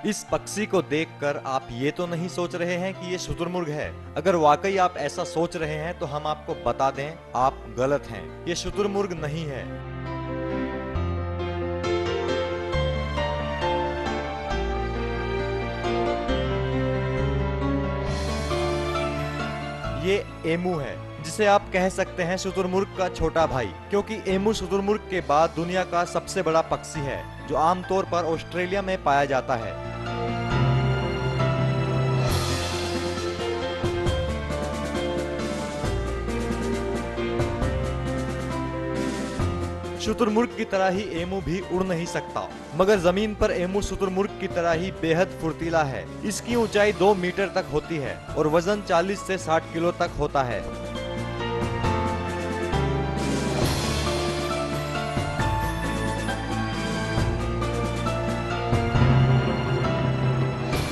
इस पक्षी को देखकर आप ये तो नहीं सोच रहे हैं कि ये शुतुरमुर्ग है। अगर वाकई आप ऐसा सोच रहे हैं तो हम आपको बता दें, आप गलत हैं। ये शुतुरमुर्ग नहीं है। ये एमू है, जिसे आप कह सकते हैं शुतुरमुर्ग का छोटा भाई, क्योंकि एमू शुतुरमुर्ग के बाद दुनिया का सबसे बड़ा पक्षी है, जो आमतौर पर ऑस्ट्रेलिया में पाया जाता है। शुतुरमुर्ग की तरह ही एमू भी उड़ नहीं सकता, मगर जमीन पर एमू शुतुरमुर्ग की तरह ही बेहद फुर्तीला है। इसकी ऊंचाई 2 मीटर तक होती है और वजन 40 से 60 किलो तक होता है।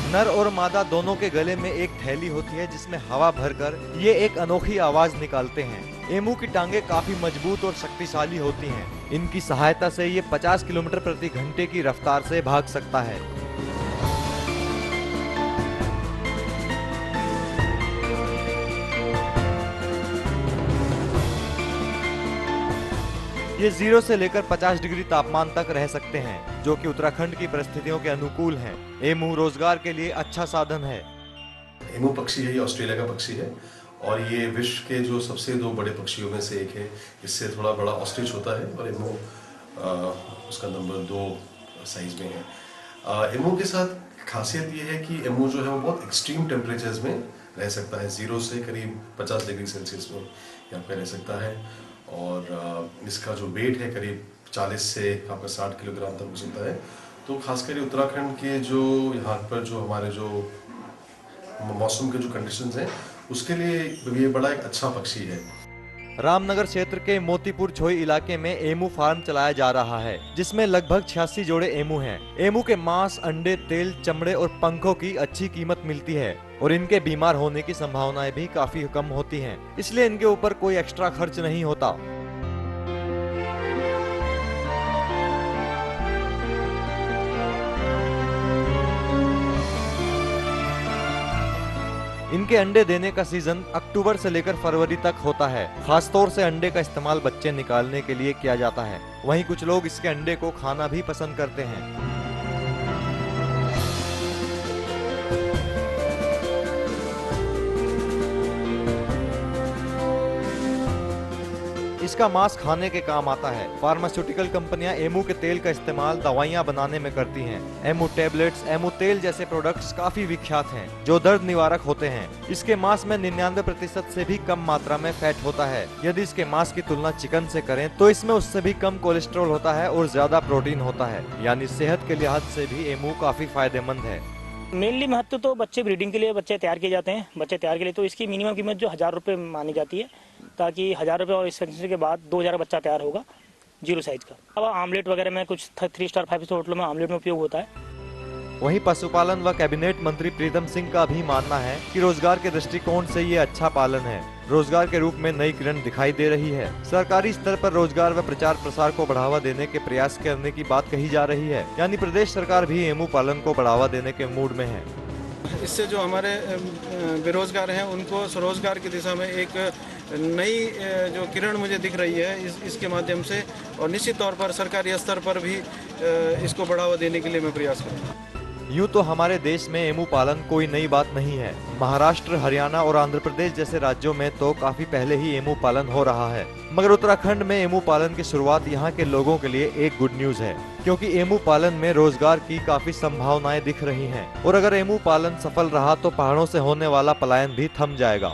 नर और मादा दोनों के गले में एक थैली होती है, जिसमें हवा भरकर ये एक अनोखी आवाज निकालते हैं। एमू की टांगे काफी मजबूत और शक्तिशाली होती हैं। इनकी सहायता से ये 50 किलोमीटर प्रति घंटे की रफ्तार से भाग सकता है। ये 0 से लेकर 50 डिग्री तापमान तक रह सकते हैं, जो कि उत्तराखंड की परिस्थितियों के अनुकूल हैं। एमू रोजगार के लिए अच्छा साधन है। एमू पक्षी है, ये ऑस्ट्रेलिया का पक्षी है और ये विश्व के जो सबसे 2 बड़े पक्षियों में से एक है। इससे थोड़ा बड़ा ऑस्ट्रिच होता है और एमू उसका नंबर 2 साइज में है। एमू के साथ खासियत ये है कि एमू जो है वो बहुत एक्सट्रीम टेम्परेचर्स में रह सकता है। 0 से करीब 50 डिग्री सेल्सियस में यहाँ पे रह सकता है और इसका जो वेट है करीब 40 से आपका 60 किलोग्राम तक हो सकता है। तो खासकर उत्तराखंड के जो यहाँ पर जो हमारे जो मौसम के जो कंडीशंस हैं उसके लिए ये बड़ा एक अच्छा पक्षी है। रामनगर क्षेत्र के मोतीपुर छोई इलाके में एमू फार्म चलाया जा रहा है, जिसमें लगभग 86 जोड़े एमू हैं। एमू के मांस, अंडे, तेल, चमड़े और पंखों की अच्छी कीमत मिलती है और इनके बीमार होने की संभावनाएं भी काफी कम होती हैं, इसलिए इनके ऊपर कोई एक्स्ट्रा खर्च नहीं होता। इनके अंडे देने का सीजन अक्टूबर से लेकर फरवरी तक होता है। खासतौर से अंडे का इस्तेमाल बच्चे निकालने के लिए किया जाता है। वहीं कुछ लोग इसके अंडे को खाना भी पसंद करते हैं। इसका मांस खाने के काम आता है। फार्मास्यूटिकल कंपनियां एमू के तेल का इस्तेमाल दवाइयां बनाने में करती हैं। एमू टेबलेट्स, एमू तेल जैसे प्रोडक्ट्स काफी विख्यात हैं, जो दर्द निवारक होते हैं। इसके मांस में 99% से भी कम मात्रा में फैट होता है। यदि इसके मांस की तुलना चिकन से करें तो इसमें उससे भी कम कोलेस्ट्रॉल होता है और ज्यादा प्रोटीन होता है, यानी सेहत के लिहाज से भी एमू काफी फायदेमंद है। मेनली महत्व तो बच्चे ब्रीडिंग के लिए बच्चे तैयार किए जाते हैं। बच्चे तैयार के लिए तो इसकी मिनिमम कीमत जो 1000 रुपये मानी जाती है, ताकि 1000 रुपये और इस के बाद 2000 बच्चा तैयार होगा 0 साइज का। अब आमलेट वगैरह में कुछ 3 स्टार 5 स्टार होटलों में आमलेट में उपयोग होता है। वहीं पशुपालन व कैबिनेट मंत्री प्रीतम सिंह का भी मानना है कि रोजगार के दृष्टिकोण से ये अच्छा पालन है। रोजगार के रूप में नई किरण दिखाई दे रही है। सरकारी स्तर पर रोजगार व प्रचार प्रसार को बढ़ावा देने के प्रयास करने की बात कही जा रही है, यानी प्रदेश सरकार भी एमू पालन को बढ़ावा देने के मूड में है। इससे जो हमारे बेरोजगार हैं उनको स्वरोजगार की दिशा में एक नई जो किरण मुझे दिख रही है इसके माध्यम से, और निश्चित तौर पर सरकारी स्तर पर भी इसको बढ़ावा देने के लिए मैं प्रयास करूँगा। यूं तो हमारे देश में एमू पालन कोई नई बात नहीं है। महाराष्ट्र, हरियाणा और आंध्र प्रदेश जैसे राज्यों में तो काफी पहले ही एमू पालन हो रहा है, मगर उत्तराखंड में एमू पालन की शुरुआत यहाँ के लोगों के लिए एक गुड न्यूज है, क्योंकि एमू पालन में रोजगार की काफी संभावनाएं दिख रही हैं और अगर एमू पालन सफल रहा तो पहाड़ों से होने वाला पलायन भी थम जाएगा।